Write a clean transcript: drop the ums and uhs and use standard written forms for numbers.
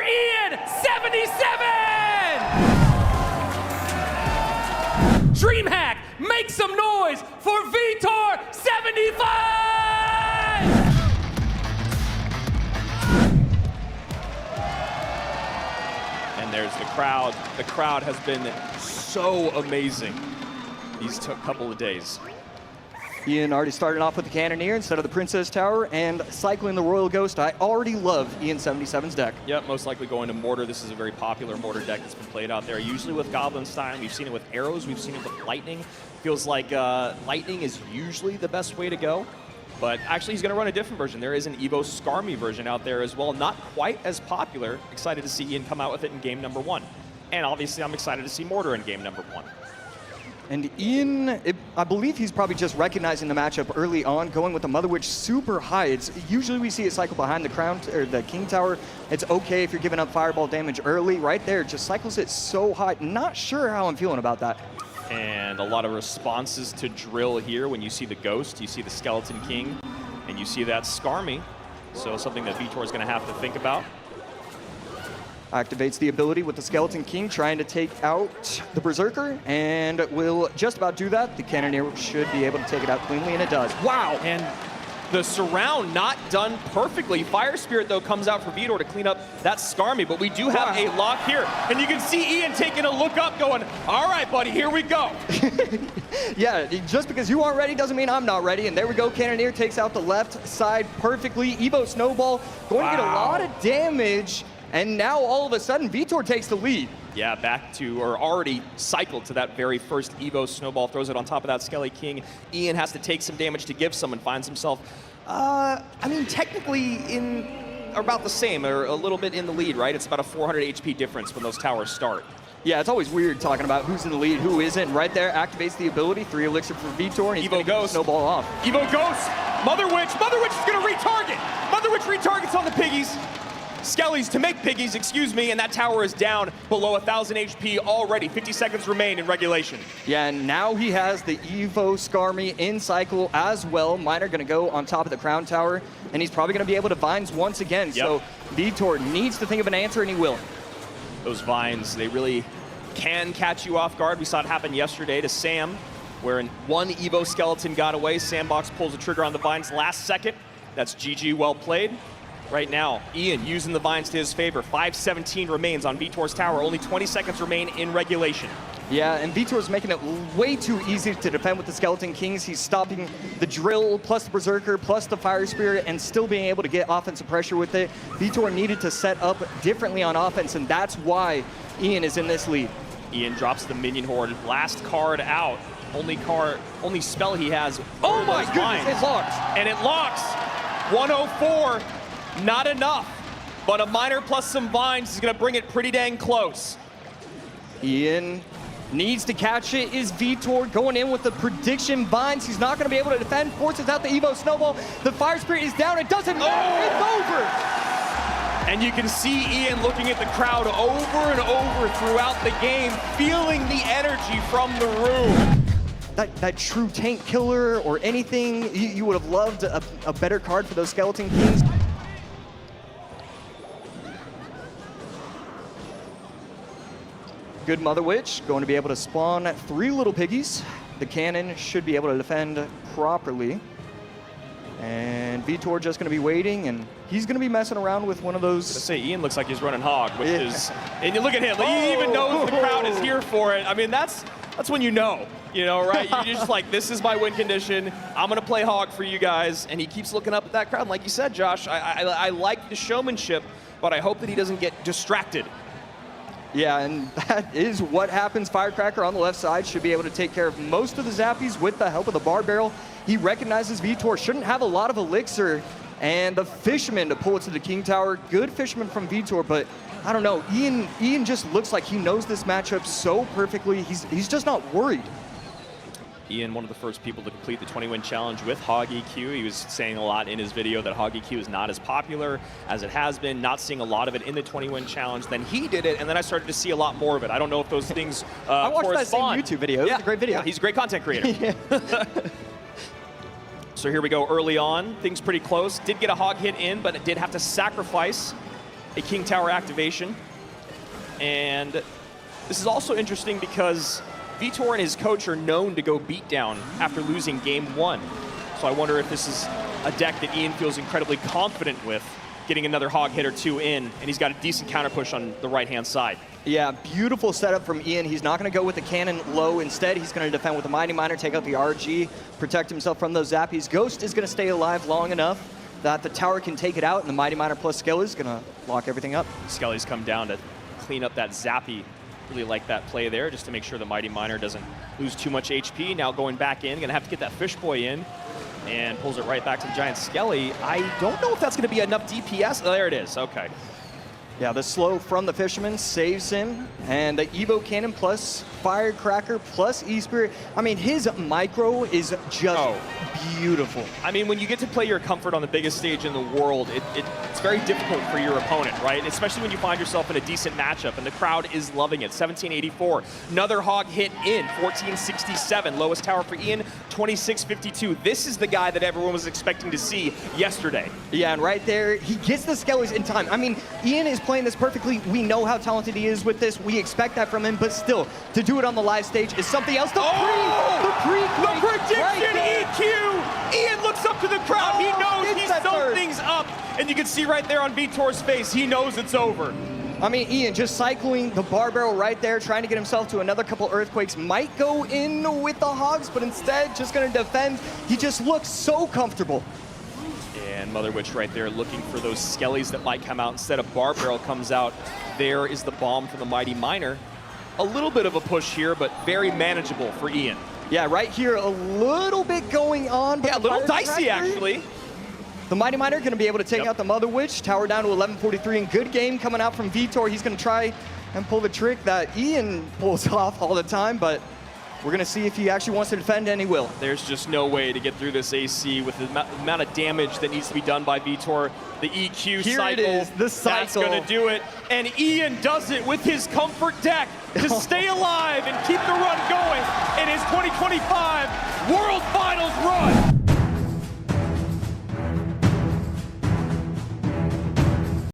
Ian 77! DreamHack, make some noise for Vitor 75! And there's the crowd. The crowd has been so amazing these couple of days. Ian already started off with the Cannoneer instead of the Princess Tower, and cycling the Royal Ghost. I already love Ian 77's deck. Yep, most likely going to Mortar. This is a very popular Mortar deck that's been played out there, usually with Goblin Stein. We've seen it with Arrows, we've seen it with Lightning. Feels like Lightning is usually the best way to go, but actually he's going to run a different version. There is an Evo Skarmy version out there as well, not quite as popular. Excited to see Ian come out with it in game number 1. And obviously I'm excited to see Mortar in game number 1. And Ian, I believe he's probably just recognizing the matchup early on, going with the Mother Witch super high. It's usually we see it cycle behind the crown or the King Tower. It's okay if you're giving up fireball damage early. Right there, just cycles it so high. Not sure how I'm feeling about that. And a lot of responses to Drill here. When you see the Ghost, you see the Skeleton King, and you see that Skarmy. So something that Vitor is going to have to think about. Activates the ability with the Skeleton King, trying to take out the Berserker, and will just about do that. The Cannoneer should be able to take it out cleanly, and it does. Wow, and the surround not done perfectly. Fire Spirit, though, comes out for Vitor to clean up that Skarmy, but we do have a lock here. And you can see Ian taking a look up going, all right, buddy, here we go. Yeah, just because you aren't ready doesn't mean I'm not ready. And there we go, Cannoneer takes out the left side perfectly. Evo Snowball going to get a lot of damage. And now all of a sudden, Vitor takes the lead. Yeah, back to, or already cycled to that very first Evo Snowball, throws it on top of that Skelly King. Ian has to take some damage to give some and finds himself, I mean, technically in about the same, or a little bit in the lead, right? It's about a 400 HP difference when those towers start. Yeah, it's always weird talking about who's in the lead, who isn't. Right there, activates the ability, 3 Elixir for Vitor, and he's Evo Ghost. Snowball off. Evo Ghost, Mother Witch is gonna retarget. Mother Witch retargets on the piggies. Skellies to make piggies, excuse me, and that tower is down below 1,000 HP already. 50 seconds remain in regulation. Yeah, and now he has the Evo Skarmy in cycle as well. Miner gonna go on top of the Crown Tower, and he's probably gonna be able to Vines once again. Yep. So Vitor needs to think of an answer, and he will. Those Vines, they really can catch you off guard. We saw it happen yesterday to Sam, where in one Evo Skeleton got away. Sandbox pulls the trigger on the Vines last second. That's GG, well played. Right now, Ian using the Vines to his favor. 5:17 remains on Vitor's tower. Only 20 seconds remain in regulation. Yeah, and Vitor's making it way too easy to defend with the Skeleton Kings. He's stopping the Drill, plus the Berserker, plus the Fire Spirit, and still being able to get offensive pressure with it. Vitor needed to set up differently on offense, and that's why Ian is in this lead. Ian drops the Minion Horde. Last card out. Only spell he has. Oh my goodness, it locks. And it locks. 104. Not enough, but a Miner plus some Vines is going to bring it pretty dang close. Ian needs to catch it. Is Vitor going in with the prediction Vines? He's not going to be able to defend. Forces out the Evo Snowball. The Fire Spirit is down. It doesn't matter. It's over. And you can see Ian looking at the crowd over and over throughout the game, feeling the energy from the room. That true tank killer or anything, you would have loved a better card for those Skeleton Kings. Good Mother Witch, going to be able to spawn 3 little piggies. The cannon should be able to defend properly. And Vitor just going to be waiting, and he's going to be messing around with one of those. Let's say Ian looks like he's running hog, which is, and you look at him, he even knows the crowd is here for it. I mean, that's when you know, right? You're just like, this is my win condition. I'm going to play hog for you guys. And he keeps looking up at that crowd. Like you said, Josh, I like the showmanship, but I hope that he doesn't get distracted. Yeah, and that is what happens. Firecracker on the left side should be able to take care of most of the Zappies with the help of the Bar Barrel. He recognizes Vitor shouldn't have a lot of Elixir, and the Fisherman to pull it to the King Tower. Good Fisherman from Vitor, but I don't know. Ian just looks like he knows this matchup so perfectly. He's just not worried. Ian, one of the first people to complete the 20-win challenge with Hog EQ. He was saying a lot in his video that Hog EQ is not as popular as it has been, not seeing a lot of it in the 20-win challenge. Then he did it, and then I started to see a lot more of it. I don't know if those things I watched that same YouTube video. It was a great video. Yeah, he's a great content creator. So here we go early on. Things pretty close. Did get a Hog hit in, but it did have to sacrifice a King Tower activation. And this is also interesting because Vitor and his coach are known to go beat down after losing game 1. So I wonder if this is a deck that Ian feels incredibly confident with, getting another hog hit or 2 in, and he's got a decent counter push on the right-hand side. Yeah, beautiful setup from Ian. He's not going to go with the cannon low. Instead, he's going to defend with the Mighty Miner, take out the RG, protect himself from those zappies. Ghost is going to stay alive long enough that the tower can take it out, and the Mighty Miner plus Skelly is going to lock everything up. Skelly's come down to clean up that zappy. Really like that play there, just to make sure the Mighty Miner doesn't lose too much HP. Now going back in, going to have to get that Fish Boy in, and pulls it right back to the Giant Skelly. I don't know if that's going to be enough DPS. Oh, there it is. Okay. Yeah, the slow from the Fisherman saves him, and the Evo Cannon plus Firecracker plus E-Spirit. I mean, his micro is just beautiful. I mean, when you get to play your comfort on the biggest stage in the world, it's very difficult for your opponent, right? Especially when you find yourself in a decent matchup, and the crowd is loving it. 1784, another hog hit in, 1467. Lowest tower for Ian, 2652. This is the guy that everyone was expecting to see yesterday. Yeah, and right there, he gets the Skellies in time. I mean, Ian is playing this perfectly. We know how talented he is with this. We expect that from him, but still, to do it on the live stage is something else. The prediction, right EQ! Ian looks up to the crowd. He knows he's sewn things up, and you can see right there on Vitor's face, he knows it's over. I mean, Ian just cycling the bar barrel right there, trying to get himself to another couple Earthquakes. Might go in with the Hogs, but instead just going to defend. He just looks so comfortable. And Mother Witch right there looking for those Skellies that might come out. Instead of Bar Barrel comes out. There is the bomb from the Mighty Miner. A little bit of a push here, but very manageable for Ian. Yeah, right here, a little bit going on. But yeah, a little dicey, actually. The Mighty Miner going to be able to take out the Mother Witch. Tower down to 1143, and good game coming out from Vitor. He's going to try and pull the trick that Ian pulls off all the time, but we're going to see if he actually wants to defend, and he will. There's just no way to get through this AC with the amount of damage that needs to be done by Vitor. The EQ Here cycle, it is, the cycle. That's going to do it. And Ian does it with his comfort deck to stay alive and keep the run going in his 2025 World Finals run.